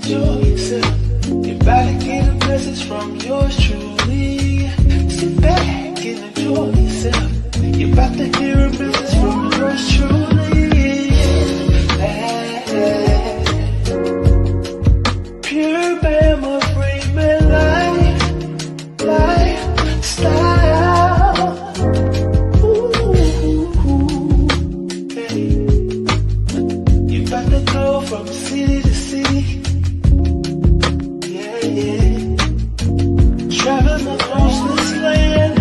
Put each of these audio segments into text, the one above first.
enjoy yourself. You're about to get a message from yours truly. Sit back and enjoy yourself. You're about to hear a message from yours truly. Pure Bama Freeman lifestyle. Hey. You're about to go from city to city. Yeah, yeah. Traveling across this land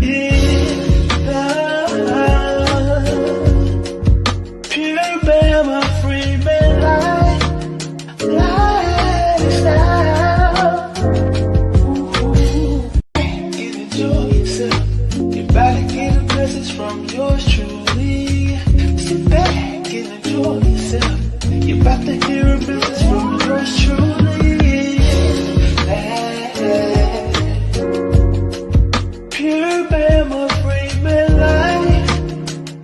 in the pure Bama Freeman lifestyle. And enjoy yourself. You're about to get a message from yours truly. Sit back and enjoy yourself. You're about to hear a message from yours truly. Pure Bama Freeman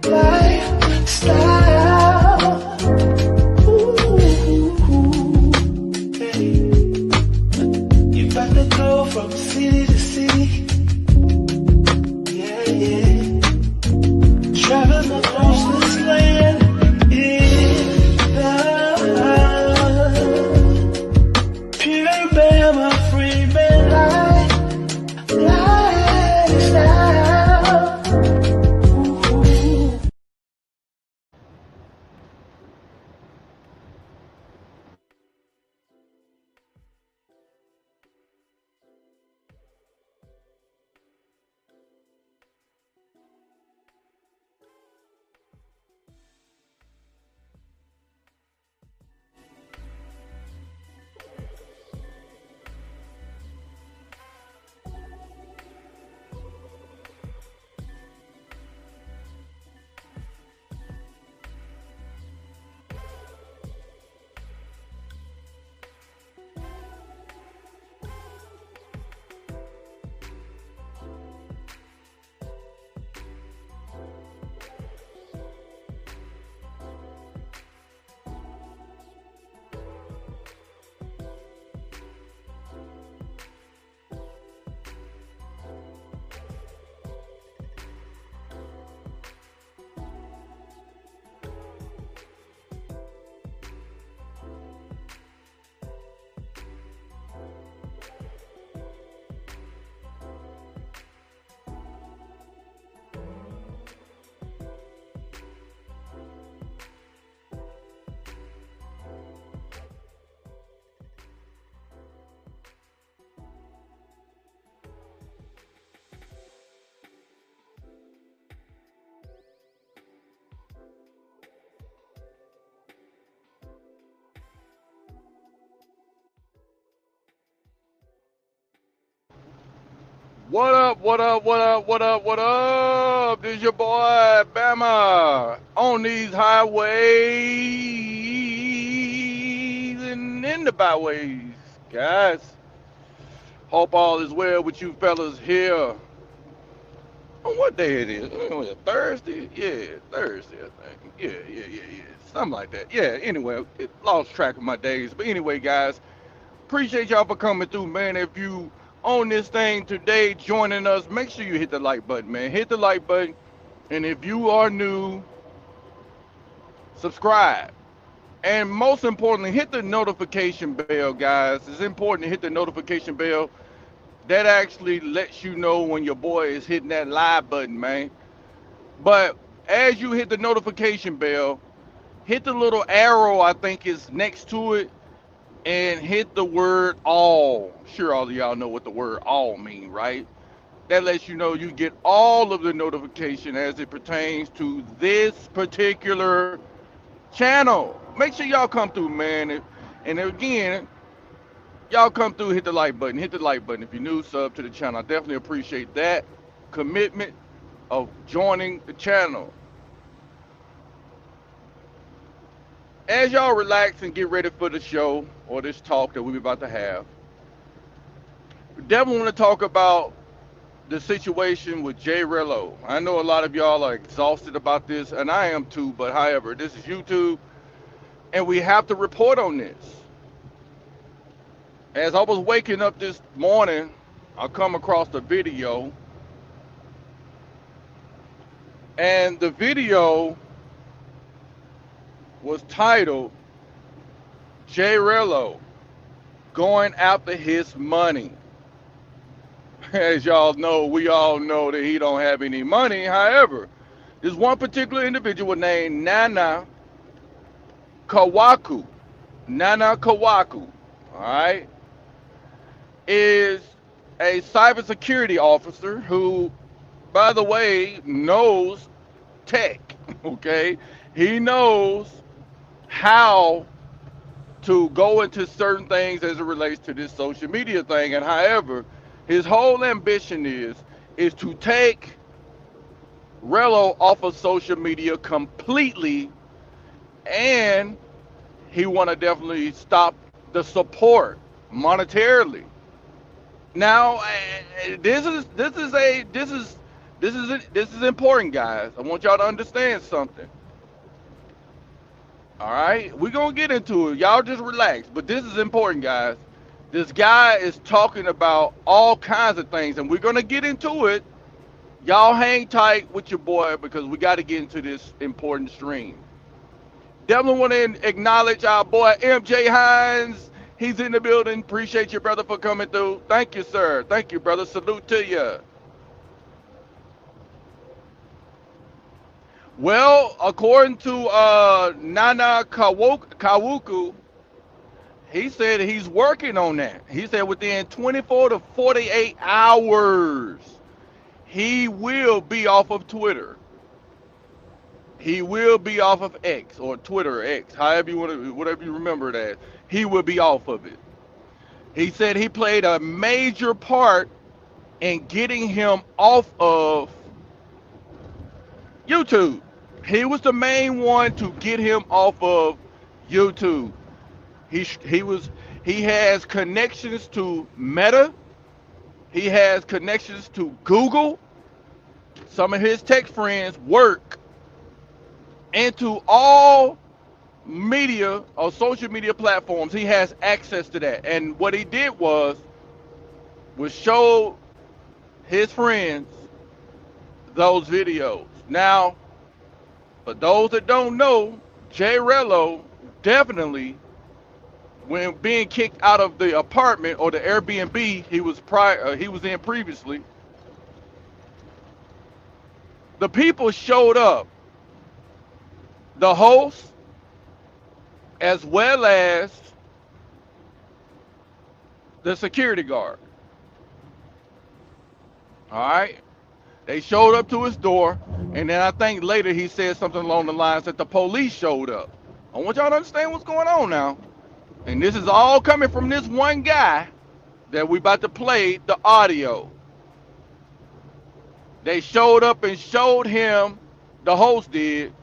lifestyle. Hey. You're about to go from city to city. Yeah, yeah. Traveling across this land in the pure Bama Freeman lifestyle. What up, what up, what up, what up, what up? This your boy Bama on these highways and in the byways. Guys, hope all is well with you fellas here. On what day it is? Thursday? Yeah, Thursday, I think. Yeah. Something like that. Yeah, anyway, it lost track of my days. But anyway, guys, appreciate y'all for coming through, man. If you on this thing today, joining us, make sure you hit the like button, man. Hit the like button. And if you are new, subscribe. And most importantly, hit the notification bell, guys. It's important to hit the notification bell. That actually lets you know when your boy is hitting that live button, man. But as you hit the notification bell, hit the little arrow I think is next to it and hit the word all. Sure, all of y'all know what the word all mean, right? That lets you know you get all of the notification as it pertains to this particular channel. Make sure y'all come through, man. And again, y'all come through, hit the like button. Hit the like button. If you're new, sub to the channel. I definitely appreciate that commitment of joining the channel. As y'all relax and get ready for the show or this talk that we're about to have, we definitely want to talk about the situation with JRello. I know a lot of y'all are exhausted about this, and I am too, but however, this is YouTube, and we have to report on this. As I was waking up this morning, I come across a video, and the video was titled JRello going after his money. As y'all know, we all know that he don't have any money. However, there's one particular individual named Nana Kawaku. Nana Kawaku, all right, is a cybersecurity officer who, by the way, knows tech. Okay, he knows how to go into certain things as it relates to this social media thing. And however, his whole ambition is to take Rello off of social media completely, and he want to definitely stop the support monetarily. Now, this is important, guys. I want y'all to understand something. All right, we're gonna get into it. Y'all just relax. But this is important, guys. This guy is talking about all kinds of things, and we're gonna get into it. Y'all hang tight with your boy because we got to get into this important stream. Definitely want to acknowledge our boy MJ Hines. He's in the building. Appreciate you, brother, for coming through. Thank you, sir. Thank you, brother. Salute to you. Well, according to Nana Kawuku, he said he's working on that. He said within 24 to 48 hours, he will be off of Twitter. He will be off of X or Twitter X, however you want to, whatever you remember it as. He will be off of it. He said he played a major part in getting him off of YouTube. He was the main one to get him off of YouTube. He has connections to Meta. He has connections to Google. Some of his tech friends work into all media or social media platforms. He has access to that. And what he did was show his friends those videos. Now, for those that don't know, JRello definitely, when being kicked out of the apartment or the Airbnb he was in previously, the people showed up. The host, as well as the security guard. All right? They showed up to his door, and then I think later he said something along the lines that the police showed up. I want y'all to understand what's going on now. And this is all coming from this one guy that we about to play the audio. They showed up and showed him, the host did,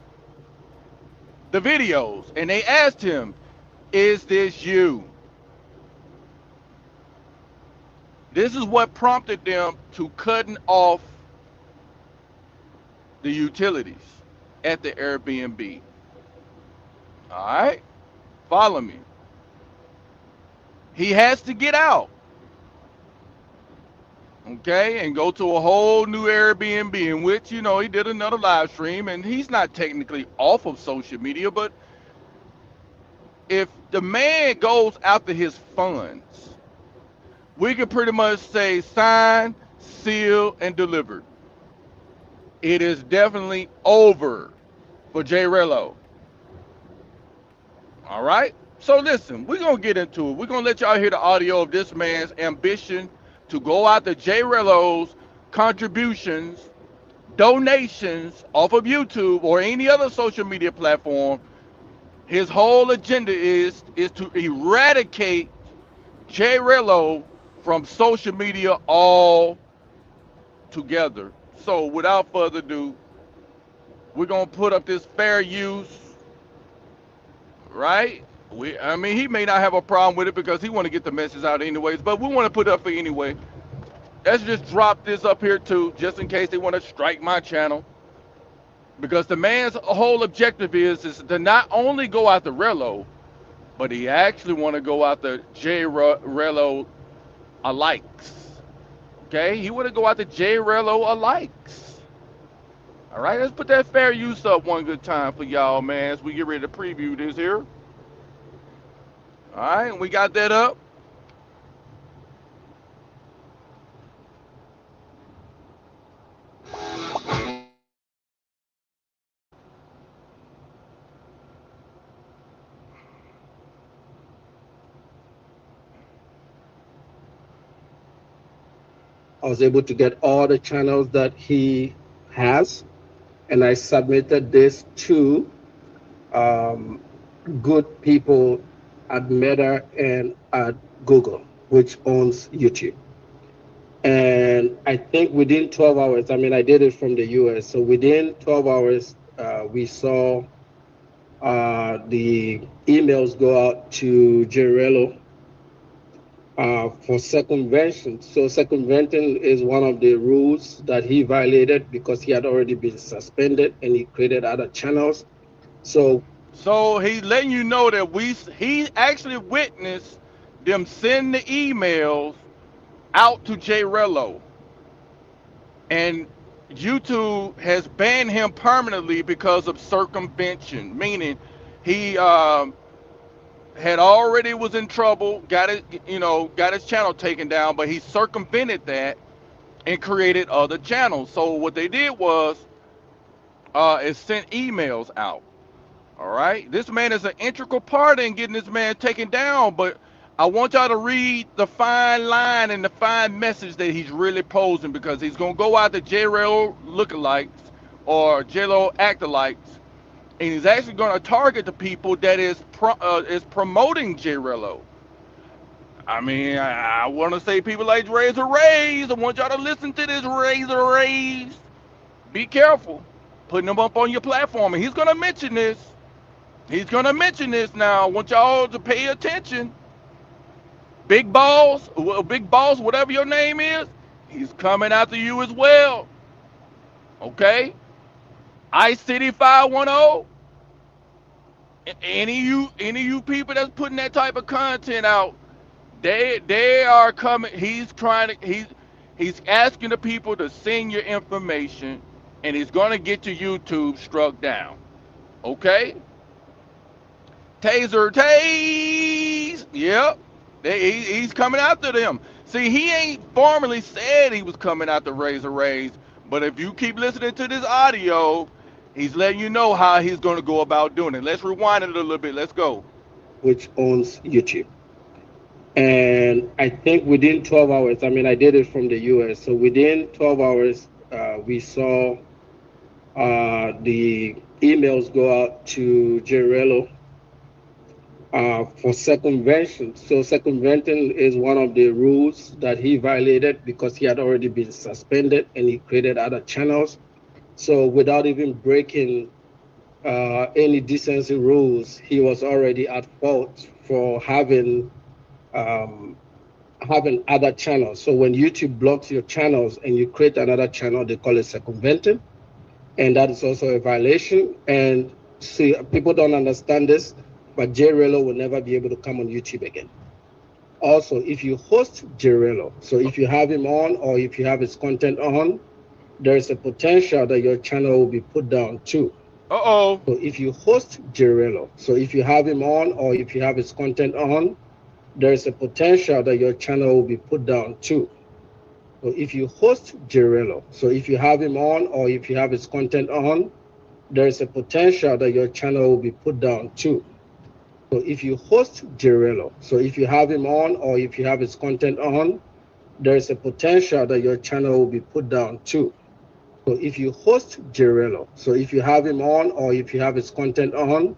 the videos. And they asked him, is this you? This is what prompted them to cutting off the utilities at the Airbnb. All right? Follow me. He has to get out. Okay? And go to a whole new Airbnb, in which, you know, he did another live stream, and he's not technically off of social media, but if the man goes after his funds, we can pretty much say signed, sealed, and delivered. It is definitely over for JRello. All right? So listen, we're going to get into it. We're going to let y'all hear the audio of this man's ambition to go out to JRello's contributions, donations off of YouTube or any other social media platform. His whole agenda is to eradicate JRello from social media all together. So without further ado, we're going to put up this fair use, right? I mean, he may not have a problem with it because he want to get the message out anyways, but we want to put it up for anyway. Let's just drop this up here too, just in case they want to strike my channel. Because the man's whole objective is to not only go after Rello, but he actually want to go after JRello alikes. Okay, he want to go after JRello alikes. All right, let's put that fair use up one good time for y'all, man, as we get ready to preview this here. All right, we got that up. I was able to get all the channels that he has, and I submitted this to um, good people at Meta and at Google, which owns YouTube. And I think within 12 hours, I mean, I did it from the US. So within 12 hours, we saw the emails go out to JRello for circumvention. So circumventing is one of the rules that he violated because he had already been suspended and he created other channels. So So he's letting you know that he actually witnessed them send the emails out to JRello, and YouTube has banned him permanently because of circumvention, meaning he had already was in trouble, got it, got his channel taken down, but he circumvented that and created other channels. So what they did was is sent emails out. All right, this man is an integral part in getting this man taken down, but I want y'all to read the fine line and the fine message that he's really posing, because he's gonna go out to JRello lookalikes or JRello actalikes, and he's actually gonna target the people that is promoting JRello. I mean, I want to say people like Razor Rays. I want y'all to listen to this, Razor Rays. Be careful putting them up on your platform, and he's gonna mention this. He's gonna mention this now. I want y'all to pay attention. Big Balls, whatever your name is, he's coming after you as well. Okay? Ice City 510. Any of you people that's putting that type of content out, they are coming. He's asking the people to send your information, and he's gonna get your YouTube struck down. Okay? Taser Tase. Yep. He's coming after them. See, he ain't formally said he was coming after Razor Rays, but if you keep listening to this audio, he's letting you know how he's going to go about doing it. Let's rewind it a little bit. Let's go. which owns YouTube. And I think within 12 hours, I mean, I did it from the US. So within 12 hours, we saw the emails go out to JRello for circumvention. So circumventing is one of the rules that he violated because he had already been suspended and he created other channels. So without even breaking any decency rules, he was already at fault for um, having other channels. So when YouTube blocks your channels and you create another channel, they call it circumventing, and that is also a violation. And see, people don't understand this, but JRello will never be able to come on YouTube again. Also, if you host JRello, so if you have him on or if you have his content on, there is a potential that your channel will be put down too. Uh oh. So if you host JRello, so if you have him on or if you have his content on, there is a potential that your channel will be put down too. So if you host JRello, so if you have him on or if you have his content on, there is a potential that your channel will be put down too. So if you host JRello, so if you have him on or if you have his content on, there is a potential that your channel will be put down too. So if you host JRello, so if you have him on or if you have his content on,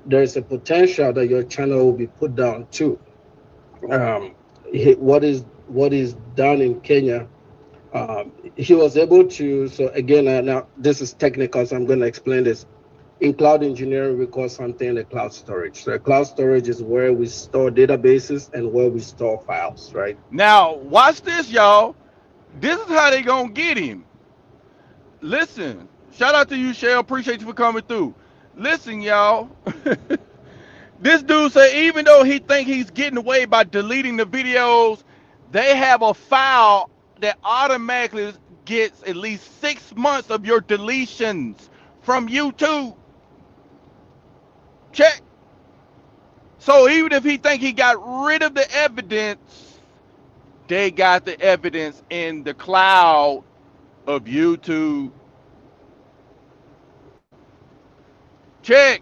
there is a potential that your channel will be put down too. Um, what is done in Kenya? He was able to. So again, now this is technical, so I'm going to explain this. In cloud engineering, we call something a cloud storage. So a cloud storage is where we store databases and where we store files, right? Now, watch this, y'all. This is how they going to get him. Listen. Shout out to you, Shell. Appreciate you for coming through. Listen, y'all. This dude said even though he think he's getting away by deleting the videos, they have a file that automatically gets at least 6 months of your deletions from YouTube. Check. So even if he think he got rid of the evidence, they got the evidence in the cloud of YouTube. Check.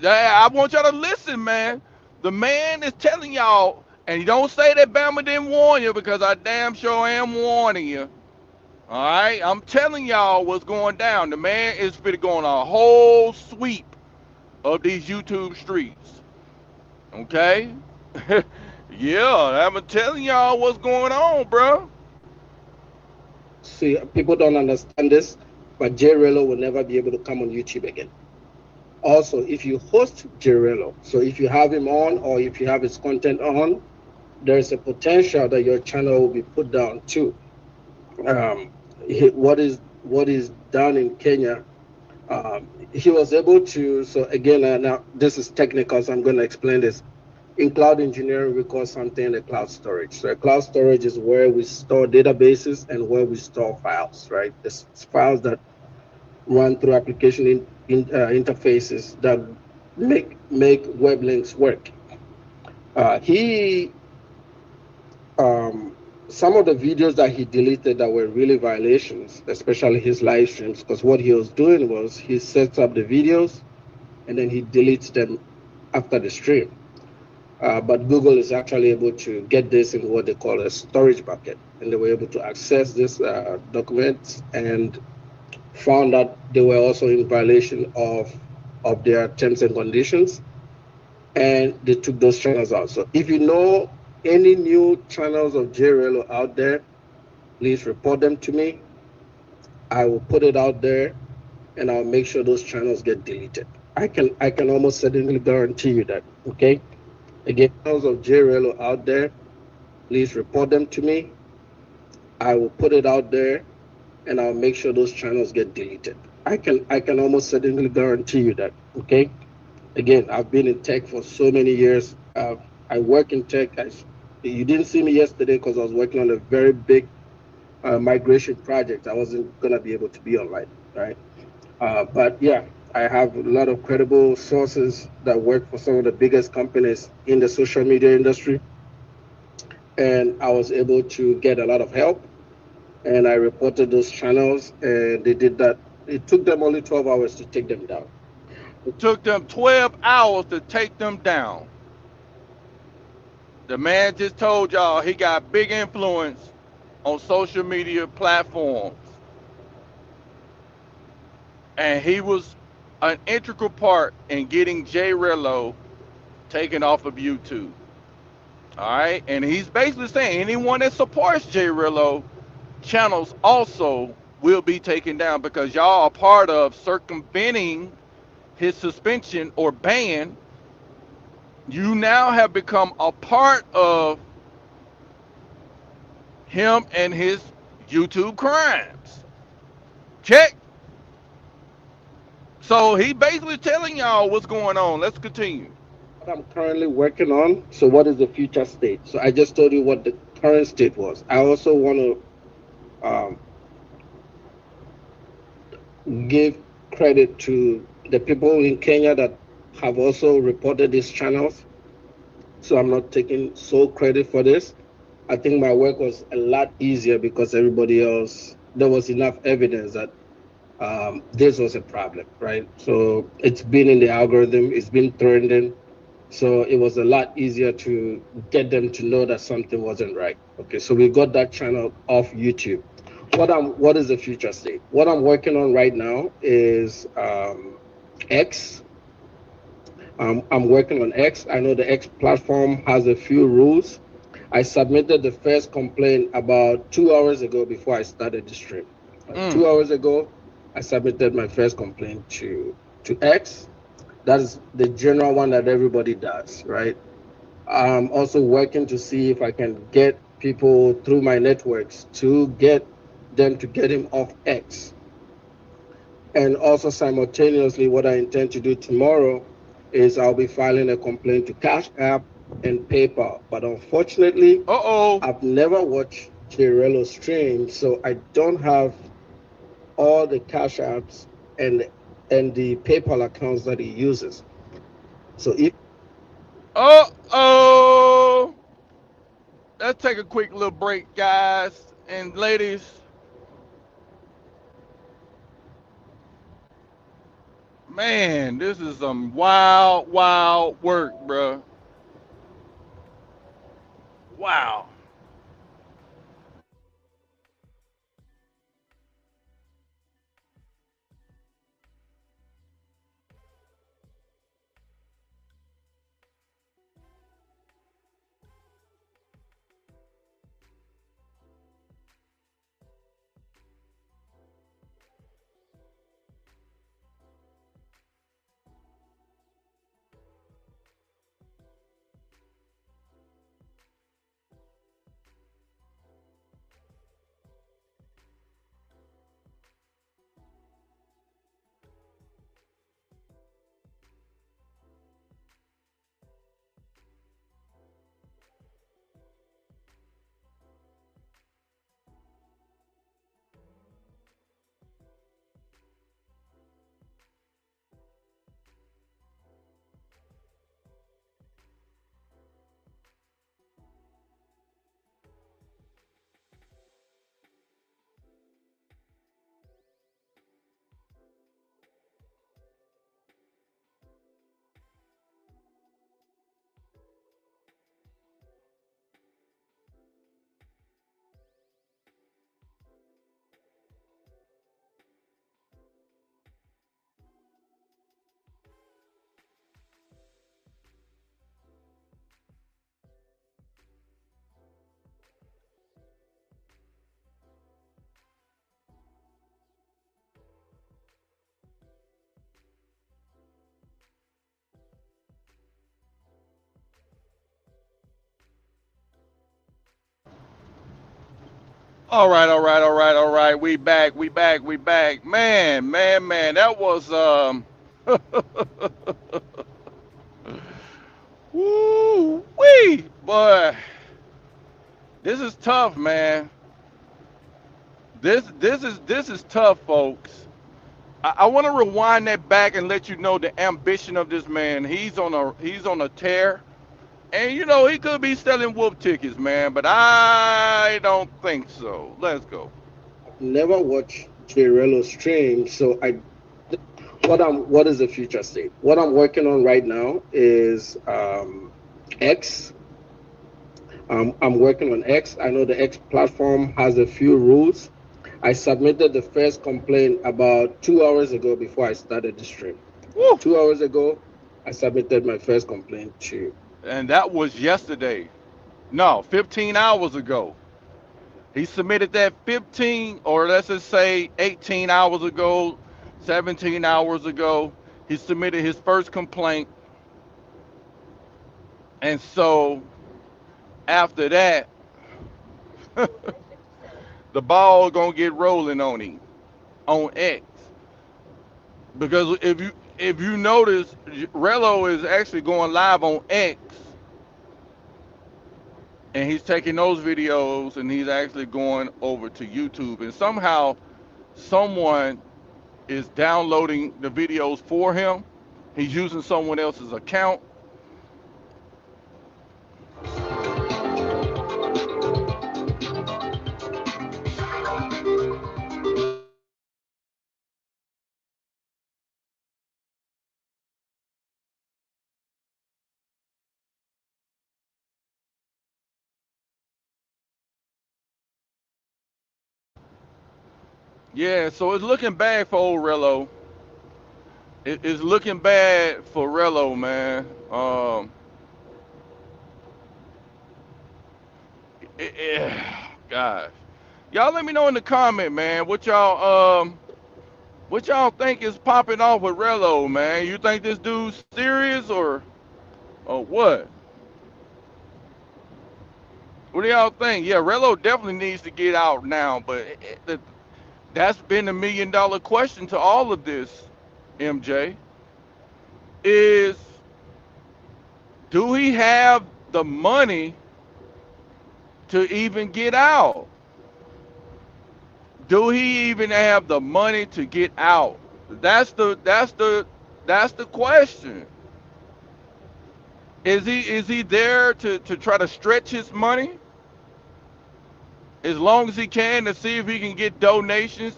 I want y'all to listen, man. The man is telling y'all, and you don't say that Bama didn't warn you because I damn sure am warning you. All right, I'm telling y'all what's going down. The man is fit to go on a whole sweep of these YouTube streets. Okay? Yeah, I'm telling y'all what's going on, bro. See, people don't understand this, but JRello will never be able to come on YouTube again. Also, if you host JRello, so if you have him on or if you have his content on, there's a potential that your channel will be put down too. Um, what is done in Kenya? He was able to. So again, now this is technical, so I'm going to explain this. In cloud engineering, we call something a cloud storage. So a cloud storage is where we store databases and where we store files, right? It's files that run through application interfaces that make web links work. He Some of the videos that he deleted that were really violations, especially his live streams, because what he was doing was he sets up the videos and then he deletes them after the stream. But Google is actually able to get this in what they call a storage bucket, and they were able to access this documents and found that they were also in violation of their terms and conditions, and they took those channels out. So if you know any new channels of JRello out there, please report them to me. I will put it out there, and I'll make sure those channels get deleted. I can almost certainly guarantee you that. Okay. Again, channels of JRello out there, please report them to me. I will put it out there, and I'll make sure those channels get deleted. I can almost certainly guarantee you that. Okay. Again, I've been in tech for so many years. I work in tech. You didn't see me yesterday because I was working on a very big migration project. I wasn't gonna be able to be online, right? But yeah, I have a lot of credible sources that work for some of the biggest companies in the social media industry, and I was able to get a lot of help. And I reported those channels, and they did that. It took them only 12 hours to take them down. Took them 12 hours to take them down. The man just told y'all he got big influence on social media platforms. And he was an integral part in getting JRello taken off of YouTube. All right. And he's basically saying anyone that supports JRello channels also will be taken down because y'all are part of circumventing his suspension or ban. You now have become a part of him and his YouTube crimes. Check. So he basically telling y'all what's going on. Let's continue. What I'm currently working on. So, what is the future state? So, I just told you what the current state was. I also want to give credit to the people in Kenya that have also reported these channels. So, I'm not taking sole credit for this. I think my work was a lot easier because everybody else, there was enough evidence that this was a problem, right? So it's been in the algorithm, it's been trending. So it was a lot easier to get them to know that something wasn't right. Okay, so we got that channel off YouTube. What is the future state? What I'm working on right now is X. I'm working on X. I know the X platform has a few rules. I submitted the first complaint about 2 hours ago before I started the stream. 2 hours ago, I submitted my first complaint to X. That is the general one that everybody does, right? I'm also working to see if I can get people through my networks to get them to get him off X. And also simultaneously, what I intend to do tomorrow is I'll be filing a complaint to Cash App and PayPal. But unfortunately, Uh-oh. I've never watched JRello stream, so I don't have all the Cash Apps and the PayPal accounts that he uses. So if Uh-oh. Let's take a quick little break, guys and ladies. Man, this is some wild, wild work, bruh. Wow. All right, all right, all right, all right. We back, we back, we back. Man, man, man. That was woo wee, boy. This is tough, man. This is tough, folks. I want to rewind that back and let you know the ambition of this man. He's on a tear. And he could be selling wolf tickets, man, but I don't think so. Let's go. I've never watched JRello stream, so what is the future state? What I'm working on right now is X. I'm working on X. I know the X platform has a few rules. I submitted the first complaint about 2 hours ago before I started the stream. Woo! 2 hours ago, I submitted my first complaint to. And that was yesterday. No, 15 hours ago. He submitted that 15, or let's just say 18 hours ago, 17 hours ago. He submitted his first complaint. And so after that, the ball gonna get rolling on him on X. Because if you notice, Rello is actually going live on X, and he's taking those videos and he's actually going over to YouTube. And somehow, someone is downloading the videos for him. He's using someone else's account. Yeah, so it's looking bad for old Rello. It's looking bad for Rello, man. It, gosh, y'all let me know in the comment, man. What y'all think is popping off with Rello, man? You think this dude's serious or what? What do y'all think? Yeah, Rello definitely needs to get out now, but that's been the $1 million question to all of this, MJ. Is Do he have the money to even get out? Do he even have the money to get out? That's the question. Is he there to try to stretch his money as long as he can to see if he can get donations,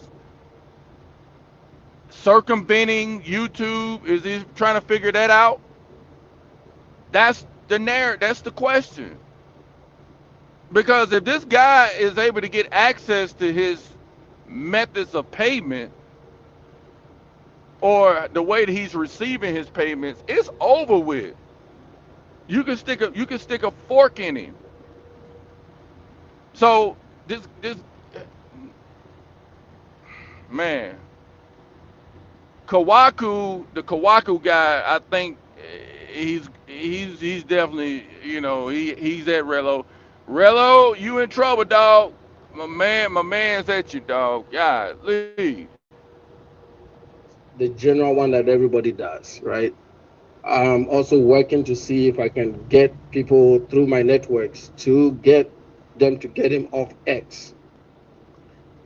circumventing YouTube? Is he trying to figure that out? That's the question. Because if this guy is able to get access to his methods of payment or the way that he's receiving his payments, it's over with. You can stick a fork in him. So this man, the Kawaku guy, I think he's definitely, he's at Rello. Rello, you in trouble, dog. My man's at you, dog. Golly. The general one that everybody does, right? I'm also working to see if I can get people through my networks to get them to get him off X.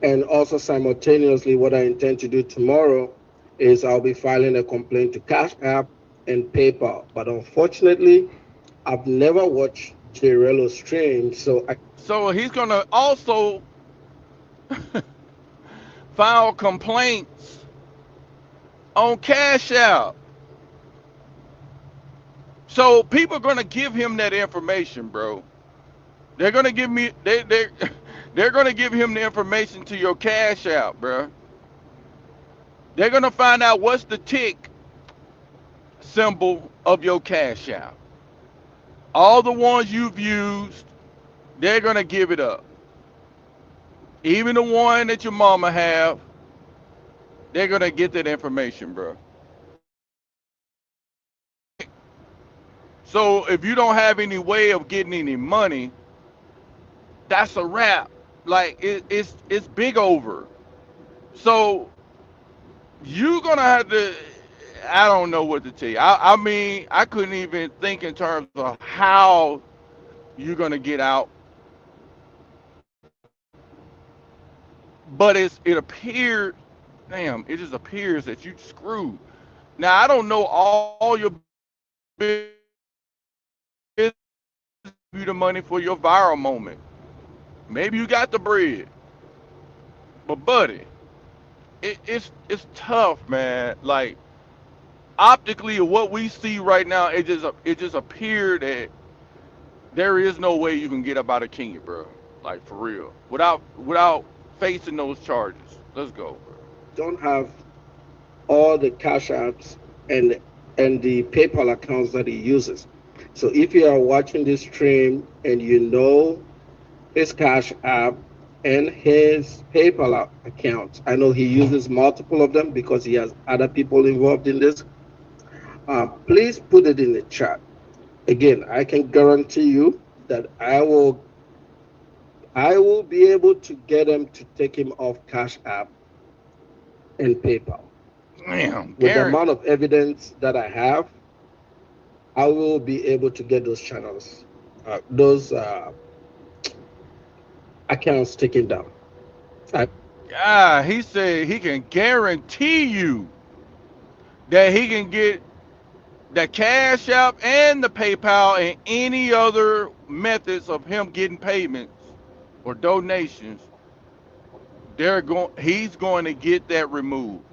And also simultaneously, what I intend to do tomorrow is I'll be filing a complaint to Cash App and PayPal. But unfortunately, I've never watched JRello stream, so I So he's gonna also file complaints on Cash App. So people are gonna give him that information, bro. They're gonna give me they're gonna give him the information to your Cash App, bro. They're gonna find out what's the tick symbol of your Cash App. All the ones you've used, they're gonna give it up. Even the one that your mama have, they're gonna get that information, bro. So if you don't have any way of getting any money, that's a wrap. Like it's big over. So you're gonna have to. I don't know what to tell you. I mean, I couldn't even think in terms of how you're gonna get out, but it appeared, damn, it just appears that you screwed. Now I don't know all your business give you the money for your viral moment. Maybe you got the bread, but buddy, it's tough, man. Like optically, what we see right now, it just appeared that there is no way you can get up out of Kenya, bro. Like for real, without facing those charges. Let's go, bro. don't have all the Cash Apps and the PayPal accounts that he uses. So if you are watching this stream and you know his Cash App and his PayPal account, I know he uses multiple of them because he has other people involved in this. Please put it in the chat. Again, I can guarantee you that I will be able to get him to take him off Cash App and PayPal. Damn, With the Gary. amount of evidence that I have, I will be able to get those channels, those accounts taken down. I, He said he can guarantee you that he can get the Cash App and the PayPal and any other methods of him getting payments or donations. He's going to get that removed.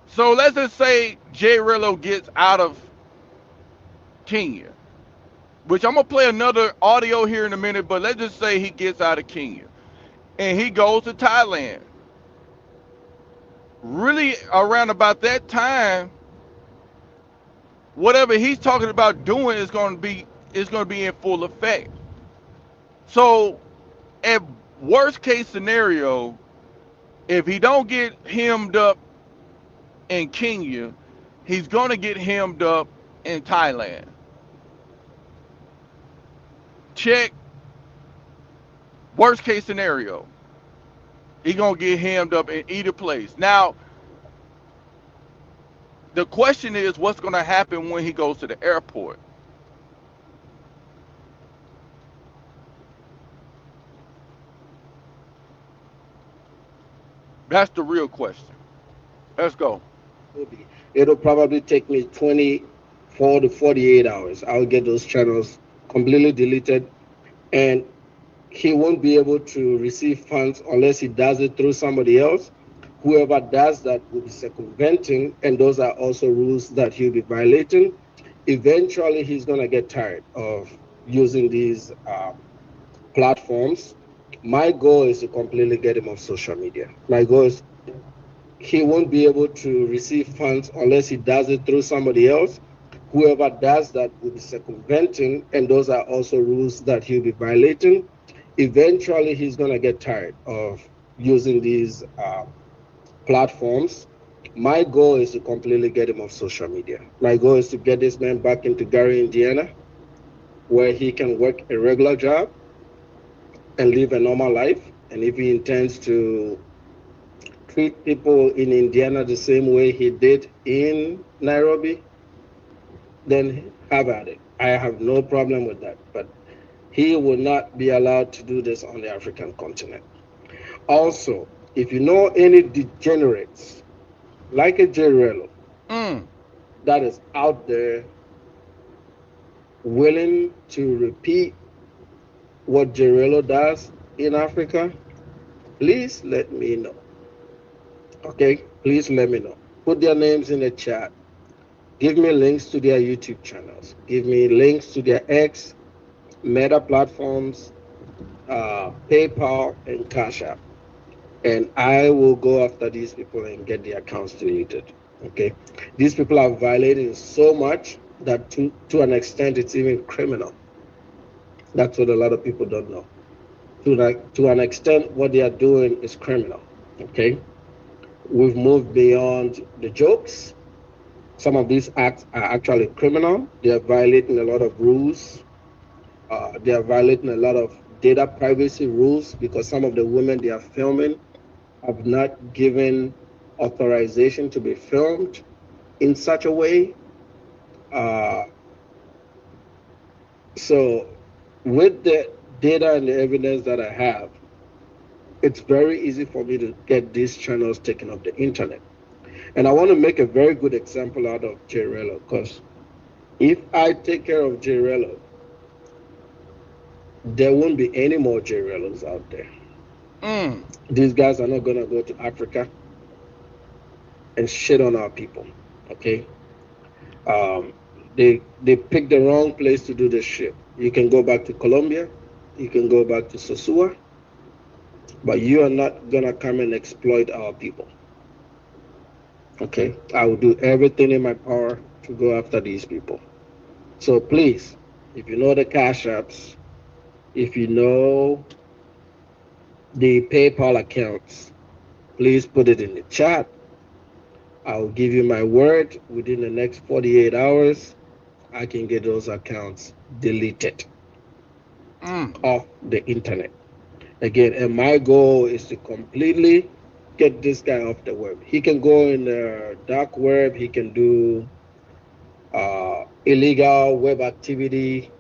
So let's just say JRello gets out of Kenya, which I'm gonna play another audio here in a minute. But let's just say he gets out of Kenya and he goes to Thailand. Really, around about that time, whatever he's talking about doing is going to be in full effect. So, at worst case scenario, if he don't get hemmed up in Kenya, he's going to get hemmed up in Thailand. Check worst case scenario. He's going to get hemmed up in either place. Now, The question is, what's going to happen when he goes to the airport? That's the real question. Let's go. It'll probably take me 24 to 48 hours. I'll get those channels completely deleted, and he won't be able to receive funds unless he does it through somebody else. Whoever does that will be circumventing, and those are also rules that he'll be violating. Eventually, he's going to get tired of using these platforms. My goal is to completely get him off social media. My goal is he won't be able to receive funds unless he does it through somebody else. Whoever does that will be circumventing, and those are also rules that he'll be violating. Eventually, he's going to get tired of using these platforms. My goal is to completely get him off social media. My goal is to get this man back into Gary, Indiana, where he can work a regular job and live a normal life. And if he intends to treat people in Indiana the same way he did in Nairobi, then have at it. I have no problem with that. But he will not be allowed to do this on the African continent. Also, if you know any degenerates like a JRello Mm. that is out there willing to repeat what JRello does in Africa, please let me know. Okay, please let me know. Put their names in the chat. Give me links to their YouTube channels. Give me links to their X, Meta platforms, PayPal, and Cash App. And I will go after these people and get the accounts deleted. Okay, these people are violating so much that to an extent it's even criminal. That's what a lot of people don't know. To an extent, what they are doing is criminal. Okay, we've moved beyond the jokes. Some of these acts are actually criminal. They are violating a lot of rules. They are violating a lot of data privacy rules because some of the women they are filming have not given authorization to be filmed in such a way. Uh, so, with the data and the evidence that I have, it's very easy for me to get these channels taken off the internet. And I want to make a very good example out of JRello because if I take care of JRello, there won't be any more JRellos out there. Mm. These guys are not going to go to Africa and shit on our people. Okay, um, they picked the wrong place to do this shit. You can go back to Colombia, you can go back to Sosua, but you are not gonna come and exploit our people. Okay, I will do everything in my power to go after these people. So please, if you know the cash apps, if you know the PayPal accounts, please put it in the chat. I'll give you my word within the next 48 hours, I can get those accounts deleted Mm. off the internet. Again, and my goal is to completely get this guy off the web. He can go in the dark web, he can do illegal web activity.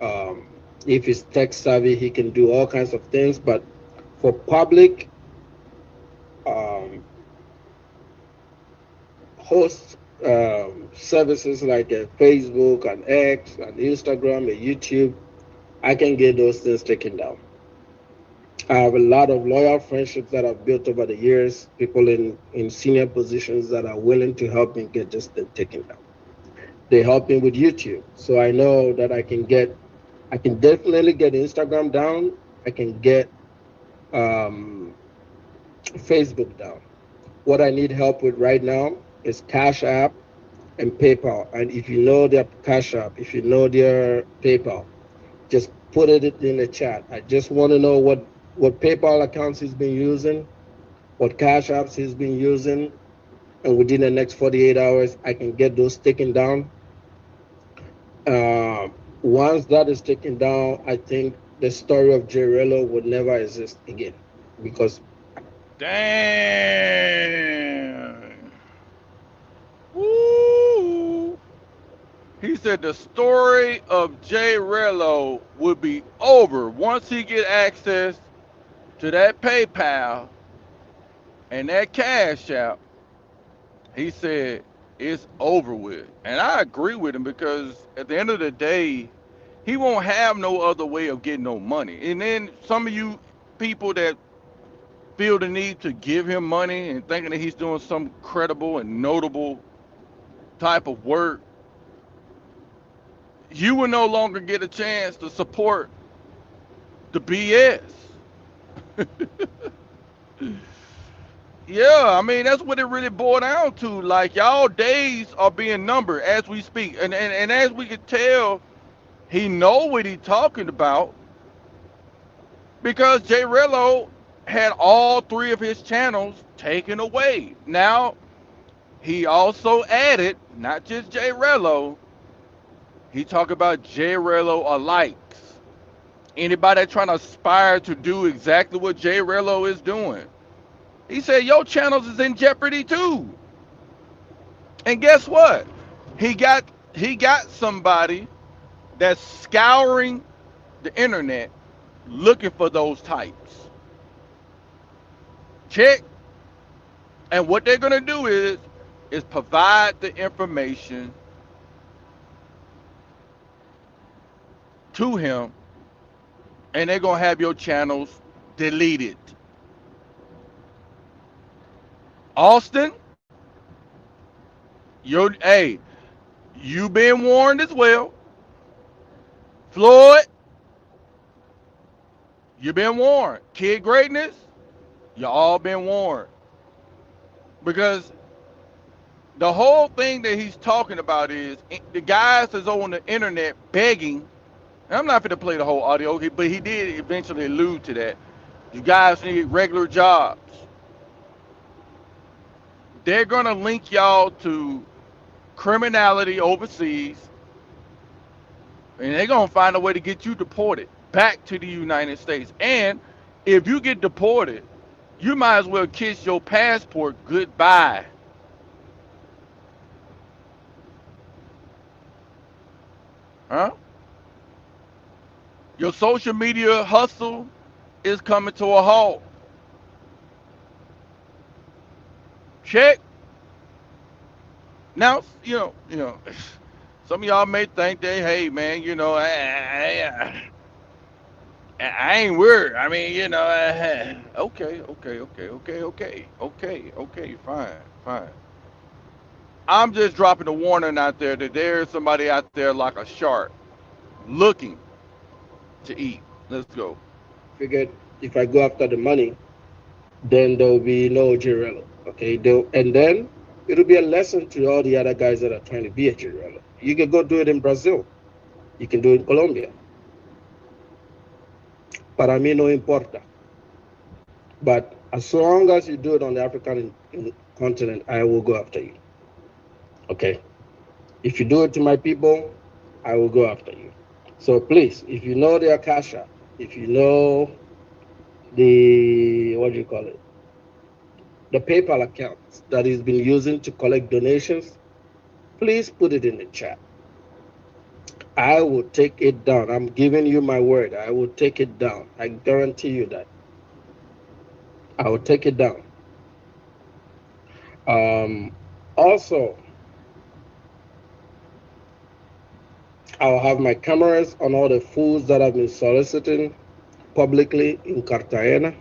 Um, if he's tech savvy, he can do all kinds of things. But for public um, host services like Facebook and X and Instagram and YouTube, I can get those things taken down. I have a lot of loyal friendships that I've built over the years, people in senior positions that are willing to help me get this thing taken down. They help me with YouTube. So I know that I can definitely get Instagram down. I can get um, Facebook down. What I need help with right now is Cash App and PayPal. And if you know their Cash App, if you know their PayPal, just put it in the chat. I just want to know what PayPal accounts he's been using, what Cash Apps he's been using, and within the next 48 hours, I can get those taken down. Uh, Once that is taken down, I think the story of JRello would never exist again because Damn. Woo. He said the story of JRello would be over once he get access to that PayPal and that Cash App. He said it's over with, and I agree with him because at the end of the day, he won't have no other way of getting no money. And then some of you people that feel the need to give him money and thinking that he's doing some credible and notable type of work, you will no longer get a chance to support the BS. Yeah, I mean that's what it really boiled down to. Like y'all days are being numbered as we speak, and as we can tell, he know what he talking about because JRello had all three of his channels taken away. Now he also added not just JRello, he talked about JRello alikes. Anybody trying to aspire to do exactly what JRello is doing. He said your channels is in jeopardy too. And guess what? He got he got somebody that's scouring the internet looking for those types. Check. And what they're gonna do is provide the information to him, and they're gonna have your channels deleted. Austin, hey, you been warned as well. Floyd, you been warned. Kid Greatness, you all been warned. Because the whole thing that he's talking about is the guys that's on the internet begging. And I'm not going to play the whole audio, but he did eventually allude to that. You guys need regular jobs. They're going to link y'all to criminality overseas, and they're going to find a way to get you deported back to the United States. And if you get deported, you might as well kiss your passport goodbye. Huh? Your social media hustle is coming to a halt. Check. Now, some of y'all may think that, hey, man, I ain't worried. I mean, okay, fine. I'm just dropping a warning out there that there's somebody out there like a shark looking to eat. Let's go. Figured if I go after the money, then there will be no JRello. Okay, and then it'll be a lesson to all the other guys that are trying to be a JRello. You can go do it in Brazil. You can do it in Colombia. Para mí no importa. But as long as you do it on the African continent, I will go after you. Okay. If you do it to my people, I will go after you. So please, if you know the Akasha, if you know the, what do you call it? The PayPal account that he's been using to collect donations, please put it in the chat. I will take it down. I'm giving you my word. I will take it down. I guarantee you that. I will take it down. Also, I'll have my cameras on all the foods that I've been soliciting publicly in Cartagena.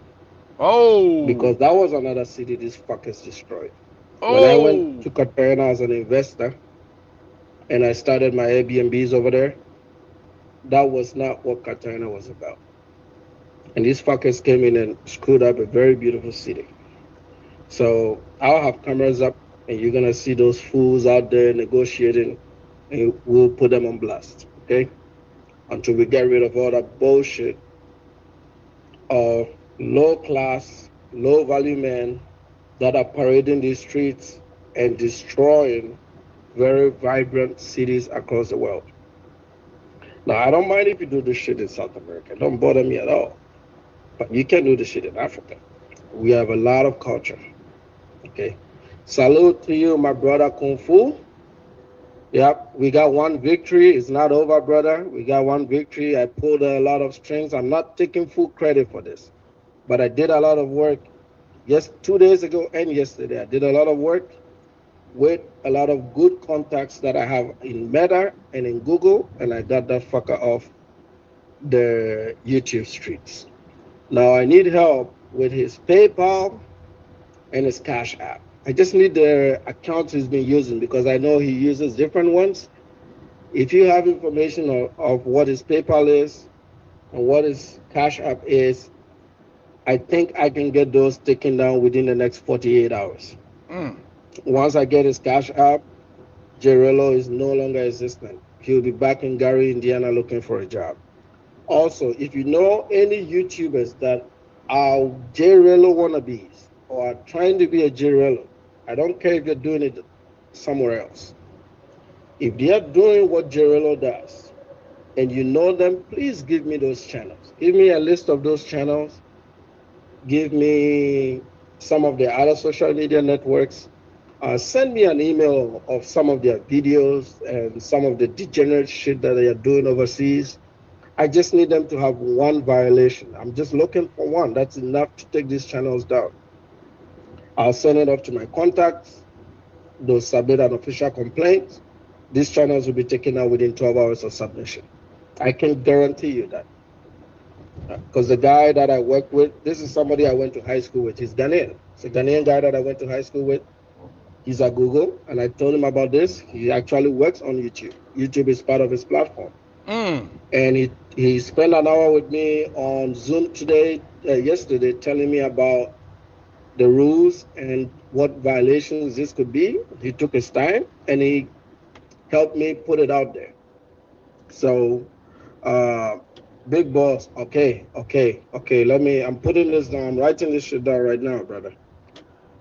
Oh. Because that was another city these fuckers destroyed. Oh. When I went to Cartagena as an investor and I started my Airbnbs over there, that was not what Cartagena was about. And these fuckers came in and screwed up a very beautiful city. So I'll have cameras up and you're gonna see those fools out there negotiating, and we'll put them on blast, okay? Until we get rid of all that bullshit of low class, low value men that are parading these streets and destroying very vibrant cities across the world. Now, I don't mind if you do this shit in South America. It don't bother me at all. But you can do this shit in Africa. We have a lot of culture. Okay. Salute to you, my brother Kung Fu. Yep, we got one victory. It's not over, brother. We got one victory. I pulled a lot of strings. I'm not taking full credit for this, but I did a lot of work. Yes, 2 days ago and yesterday, I did a lot of work with a lot of good contacts that I have in Meta and in Google, and I got that fucker off the YouTube streets. Now I need help with his PayPal and his Cash App. I just need the accounts he's been using because I know he uses different ones. If you have information of what his PayPal is and what his Cash App is, I think I can get those taken down within the next 48 hours. Mm. Once I get his Cash App, JRello is no longer existent. He'll be back in Gary, Indiana looking for a job. Also, if you know any YouTubers that are JRello wannabes or are trying to be a JRello, I don't care if you're doing it somewhere else. If they are doing what JRello does and you know them, please give me those channels. Give me a list of those channels. Give me some of the other social media networks. Send me an email of some of their videos and some of the degenerate shit that they are doing overseas. I just need them to have one violation. I'm just looking for one. That's enough to take these channels down. I'll send it off to my contacts. They'll submit an official complaint. These channels will be taken out within 12 hours of submission. I can guarantee you that. Because the guy that I work with, this is somebody I went to high school with. He's Ghanaian. It's a Ghanaian guy that I went to high school with. He's at Google, and I told him about this. He actually works on YouTube. YouTube is part of his platform. Mm. And he spent an hour with me on Zoom yesterday, telling me about the rules and what violations this could be. He took his time and he helped me put it out there. So, uh, big boss, okay. I'm putting this down. I'm writing this shit down right now, brother.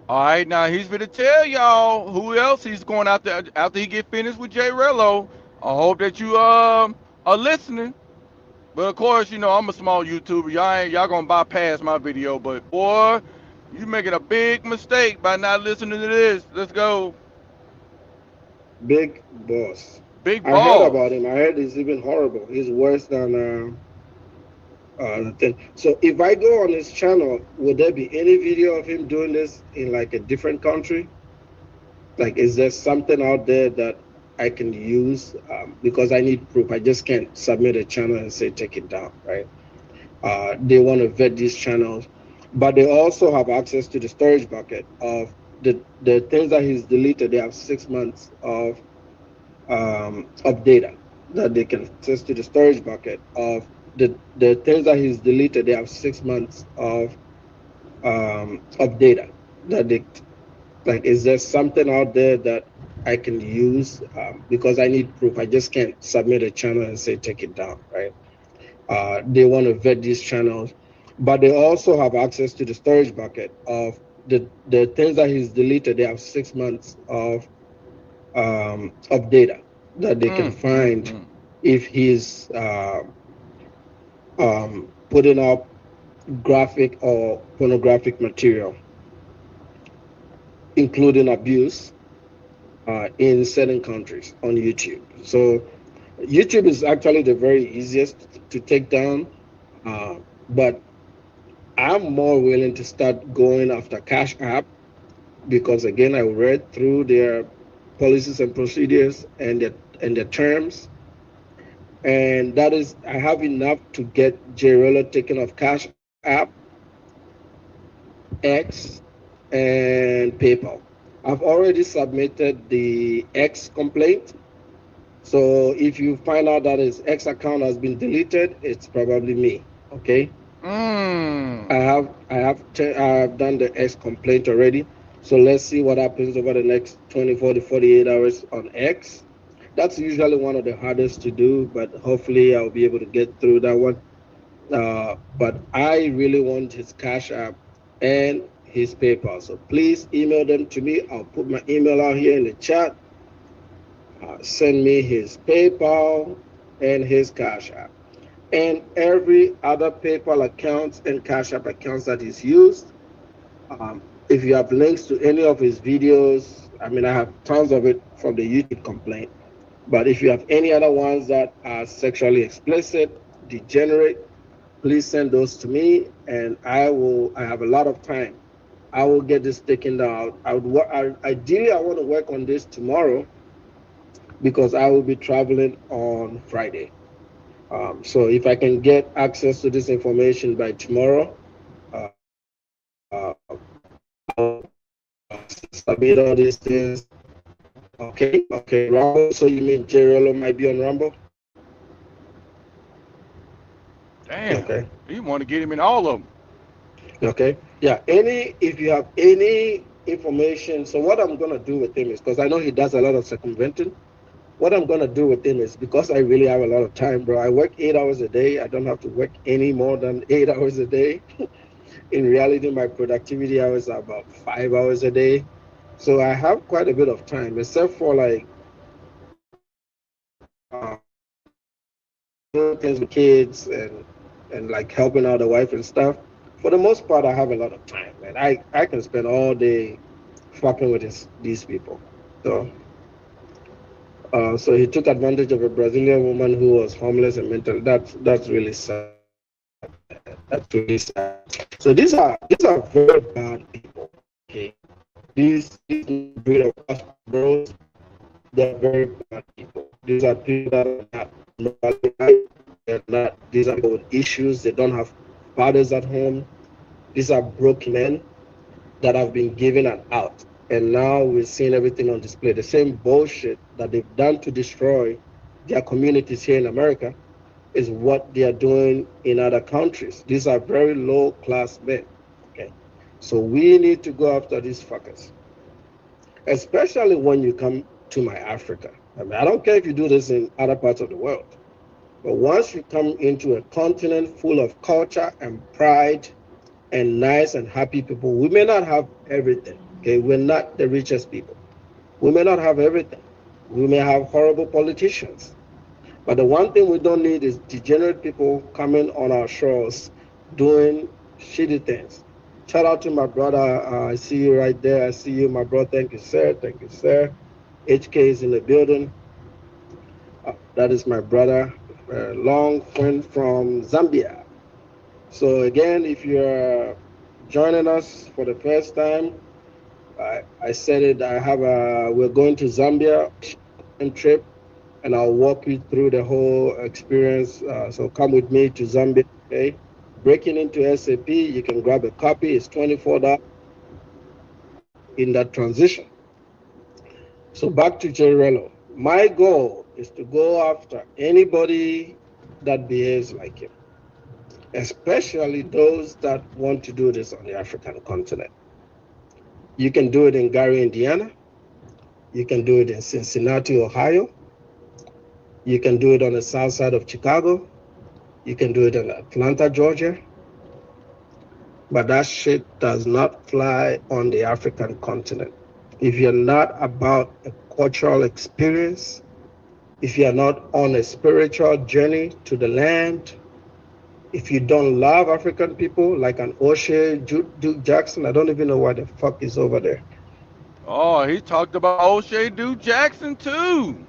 All right, now he's gonna tell y'all who else he's going after he get finished with JRello. I hope that you are listening. But of course, you know I'm a small YouTuber. Y'all gonna bypass my video. But boy, you making a big mistake by not listening to this. Let's go, Big boss. big I heard about boss. him. I heard he's even horrible. He's worse than thing. So if I go on his channel, would there be any video of him doing this in like a different country? Like, is there something out there that I can use? Because I need proof. I just can't submit a channel and say take it down, right? They want to vet these channels, but they also have access to the storage bucket of the things that he's deleted. They have 6 months of data that they can access to the storage bucket of the things that he's deleted. They have 6 months of data that they like. Is there something out there that I can use? Because I need proof. I just can't submit a channel and say take it down, right? They want to vet these channels, but they also have access to the storage bucket of the things that he's deleted. They have 6 months of data that they can find Mm. if he's putting up graphic or pornographic material, including abuse in certain countries on YouTube. So YouTube is actually the very easiest to take down, but I'm more willing to start going after Cash App because again, I read through their policies and procedures and their terms, and that is I have enough to get JRello taken off Cash App, X, and PayPal. I've already submitted the X complaint. So if you find out that his X account has been deleted, it's probably me. Okay. Mm. I have done the X complaint already. So let's see what happens over the next 24 to 48 hours on X. That's usually one of the hardest to do, but hopefully I'll be able to get through that one. But I really want his Cash App and his PayPal. So please email them to me. I'll put my email out here in the chat. Send me his PayPal and his Cash App and every other PayPal accounts and Cash App accounts that he's used. If you have links to any of his videos, I mean, I have tons of it from the YouTube complaint. But if you have any other ones that are sexually explicit, degenerate, please send those to me, and I have a lot of time. I will get this taken down. Ideally, I want to work on this tomorrow because I will be traveling on Friday. So if I can get access to this information by tomorrow, submit all these things. Okay, Rumble. So you mean JRello might be on Rumble? Damn, Okay, you want to get him in all of them. okay. Yeah, if you have any information, so what I'm gonna do with him is because I know he does a lot of circumventing. What I'm gonna do with him is because I really have a lot of time, bro. I work 8 hours a day. I don't have to work any more than 8 hours a day. In reality, my productivity hours are about 5 hours a day. So I have quite a bit of time, except for like doing things with kids and like helping out the wife and stuff. For the most part, I have a lot of time, man. I can spend all day fucking with these people. So so he took advantage of a Brazilian woman who was homeless and mental. That's really sad. That's really sad. So these are very bad people. Okay, these not a breed of gospel bros. They're very bad people. These are people that are not morally right. They're not. These are people with issues. They don't have fathers at home. These are broken men that have been given an out. And now we're seeing everything on display. The same bullshit that they've done to destroy their communities here in America is what they are doing in other countries. These are very low class men. Okay. So we need to go after these fuckers, especially when you come to my Africa. I mean, I don't care if you do this in other parts of the world, but once you come into a continent full of culture and pride and nice and happy people, we may not have everything. Okay, we're not the richest people. We may not have everything. We may have horrible politicians. But the one thing we don't need is degenerate people coming on our shores doing shitty things. Shout out to my brother. I see you right there. I see you, my brother. Thank you, sir. Thank you, sir. HK is in the building. That is my brother, a long friend from Zambia. So again, if you're joining us for the first time, I said it. We're going to Zambia trip, and I'll walk you through the whole experience. So come with me to Zambia. Okay, breaking into SAP, you can grab a copy. It's $24 in that transition. So back to JRello. My goal is to go after anybody that behaves like him, especially those that want to do this on the African continent. You can do it in Gary, Indiana. You can do it in Cincinnati, Ohio. You can do it on the south side of Chicago. You can do it in Atlanta, Georgia. But that shit does not fly on the African continent. If you're not about a cultural experience, if you're not on a spiritual journey to the land, if you don't love African people like an O'Shea Duke Jackson, I don't even know why the fuck is over there. Oh, he talked about O'Shea Duke Jackson too.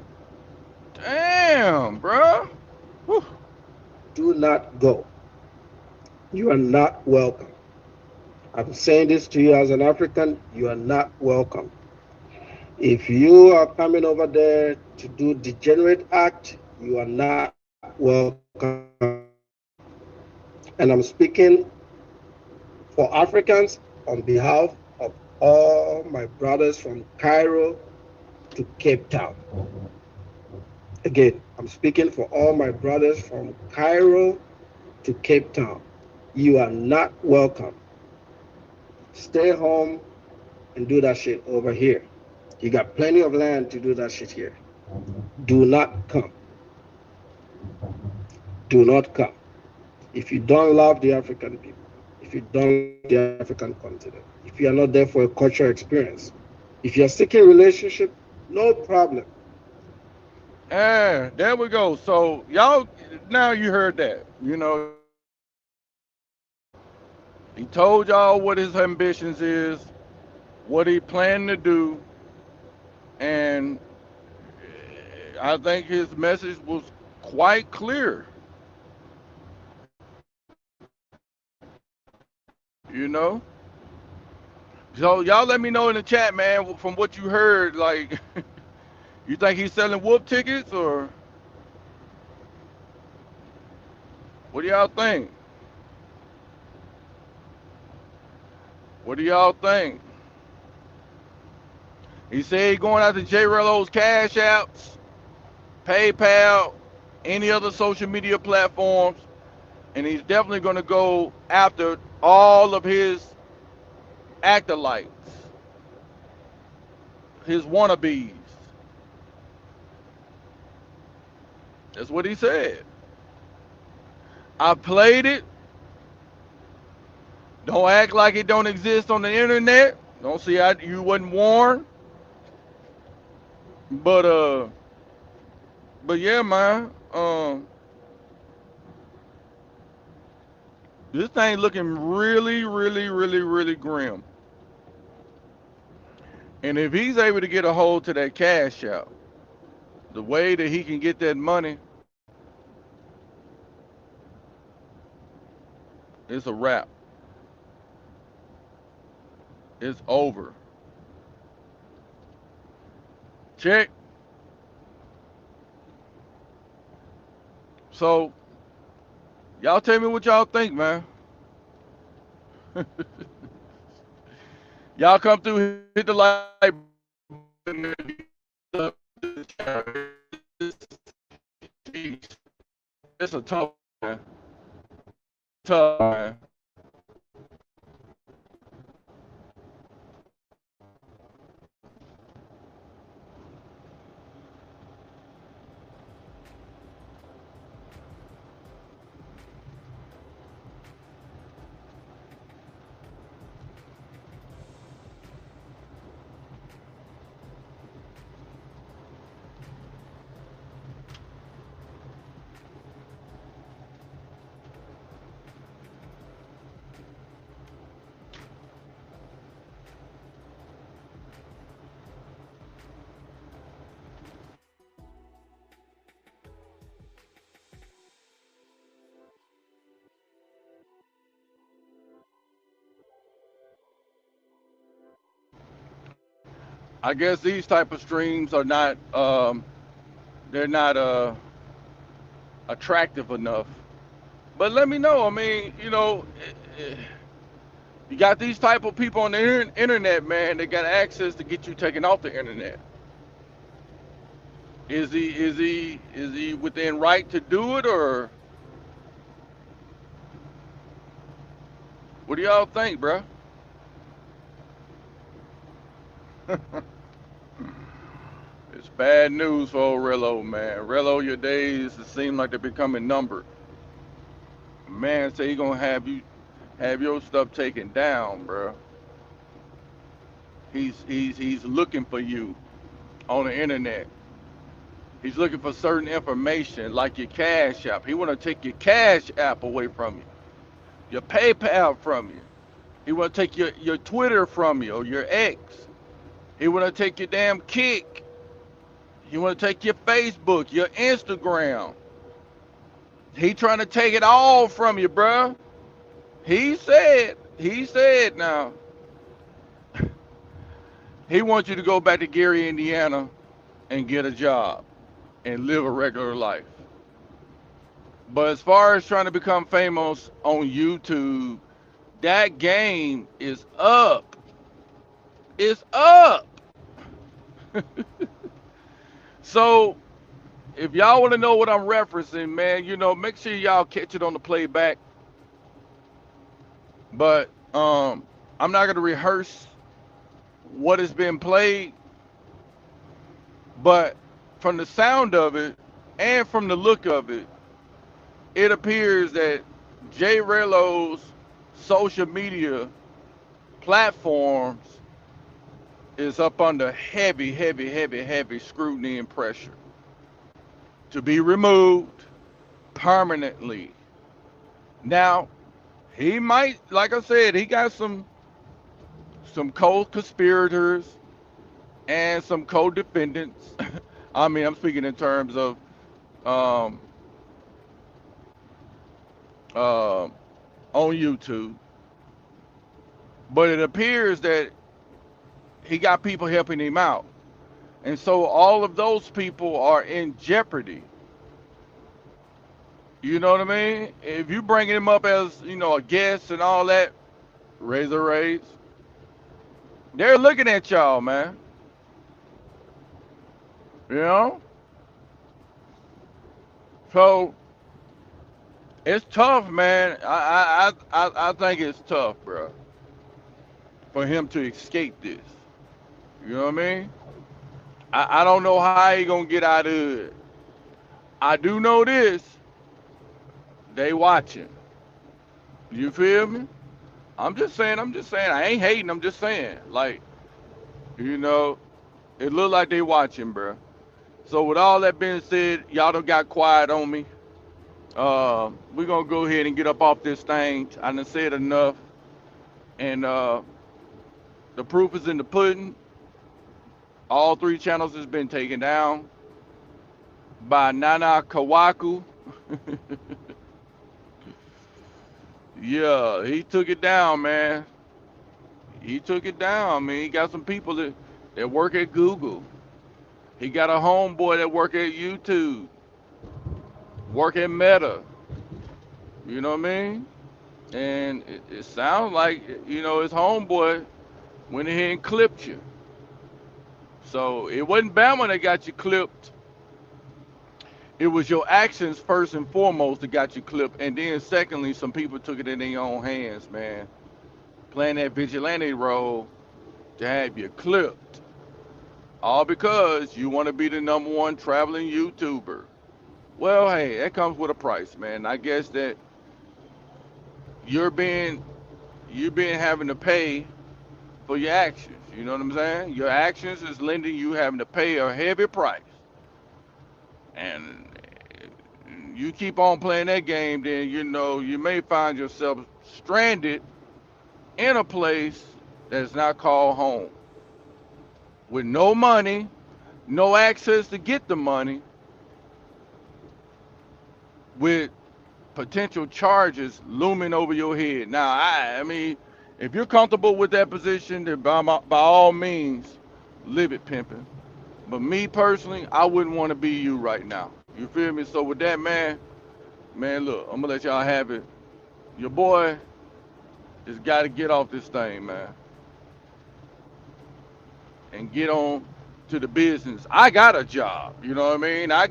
Damn, bruh. Whew. Do not go. You are not welcome. I'm saying this to you as an African, you are not welcome. If you are coming over there to do degenerate act, you are not welcome. And I'm speaking for Africans on behalf of all my brothers from Cairo to Cape Town. Again, I'm speaking for all my brothers from Cairo to Cape Town. You are not welcome. Stay home and do that shit over here. You got plenty of land to do that shit here. Do not come. Do not come. If you don't love the African people, if you don't love the African continent, if you are not there for a cultural experience, if you're seeking relationship, no problem. Yeah, there we go. So y'all, now you heard that. You know, he told y'all what his ambitions is, what he planned to do, and I think his message was quite clear. You know. So y'all let me know in the chat, man, from what you heard. Like, you think he's selling whoop tickets, or what do y'all think? What do y'all think? He said he's going after JRello's Cash Apps, PayPal, any other social media platforms, and he's definitely going to go after all of his acolytes, his wannabes. That's what he said. I played it. Don't act like it don't exist on the internet. Don't see how you wasn't warned. But yeah, man. This thing looking really, really, really, really grim. And if he's able to get a hold to that cash out, the way that he can get that money, it's a wrap. It's over. Check. So y'all tell me what y'all think, man. Y'all come through, hit the like button. It's a tough, man. Tough, man. I guess these type of streams are not they're not attractive enough. But let me know. I mean, you got these type of people on the internet, man. They got access to get you taken off the internet. Is he within right to do it, or what do y'all think, bro? It's bad news for old Rello, man. Rello, your days seem like they're becoming numbered. Man, say he gonna have your stuff taken down, bro. He's looking for you on the internet. He's looking for certain information like your Cash App. He want to take your Cash App away from you, your PayPal from you. He want to take your Twitter from you or your X. He want to take your damn Kick. He want to take your Facebook, your Instagram. He trying to take it all from you, bruh. He said now, he wants you to go back to Gary, Indiana and get a job and live a regular life. But as far as trying to become famous on YouTube, that game is up. It's up. So if y'all want to know what I'm referencing, man, make sure y'all catch it on the playback. But I'm not gonna rehearse what has been played, but from the sound of it and from the look of it, it appears that JRello's social media platforms is up under heavy, heavy, heavy, heavy scrutiny and pressure to be removed permanently. Now, he might, like I said, he got some co-conspirators and some co-defendants I mean, I'm speaking in terms of um, uh, on YouTube. But it appears that he got people helping him out. And so all of those people are in jeopardy. You know what I mean? If you bringing him up as, a guest and all that, razor raise, they're looking at y'all, man. You know? So it's tough, man. I think it's tough, bro, for him to escape this. You know what I mean? I don't know how he gonna get out of it. I do know this. They watching. You feel me? I'm just saying. I ain't hating, I'm just saying. Like, you know, it look like they watching, bro. So with all that being said, y'all done got quiet on me. We're gonna go ahead and get up off this thing. I done said enough. And the proof is in the pudding. All three channels has been taken down by Nana Kawaku. Yeah, he took it down, man. He took it down. I mean, he got some people that work at Google. He got a homeboy that work at YouTube, work at Meta. You know what I mean? And it sounds like, his homeboy went ahead and clipped you. So it wasn't Bama that got you clipped. It was your actions first and foremost that got you clipped. And then secondly, some people took it in their own hands, man. Playing that vigilante role to have you clipped. All because you want to be the number one traveling YouTuber. Well, hey, that comes with a price, man. I guess that you're being you're being having to pay for your actions. You know what I'm saying? Your actions is lending you having to pay a heavy price. And you keep on playing that game, then you may find yourself stranded in a place that's not called home. With no money, no access to get the money, with potential charges looming over your head. Now, I mean, if you're comfortable with that position, then by all means, live it, pimping. But me personally, I wouldn't want to be you right now. You feel me? So with that, man, look, I'm gonna let y'all have it. Your boy has got to get off this thing, man, and get on to the business. I got a job. You know what I mean? I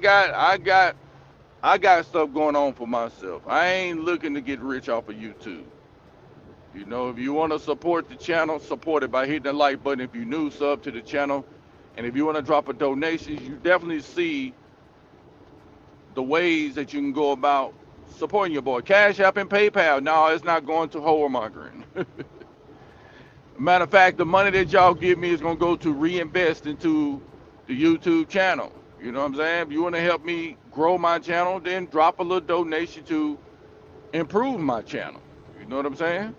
got stuff going on for myself. I ain't looking to get rich off of YouTube. If you want to support the channel, support it by hitting the like button if you're new, sub to the channel. And if you want to drop a donation, you definitely see the ways that you can go about supporting your boy. Cash App and PayPal. No, it's not going to whoremongering. Matter of fact, the money that y'all give me is going to go to reinvest into the YouTube channel. You know what I'm saying? If you want to help me grow my channel, then drop a little donation to improve my channel. You know what I'm saying?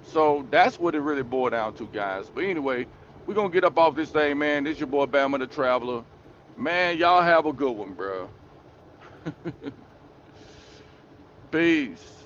So that's what it really boiled down to, guys. But anyway, we're going to get up off this thing, man. This your boy Bama the Traveler. Man, y'all have a good one, bro. Peace.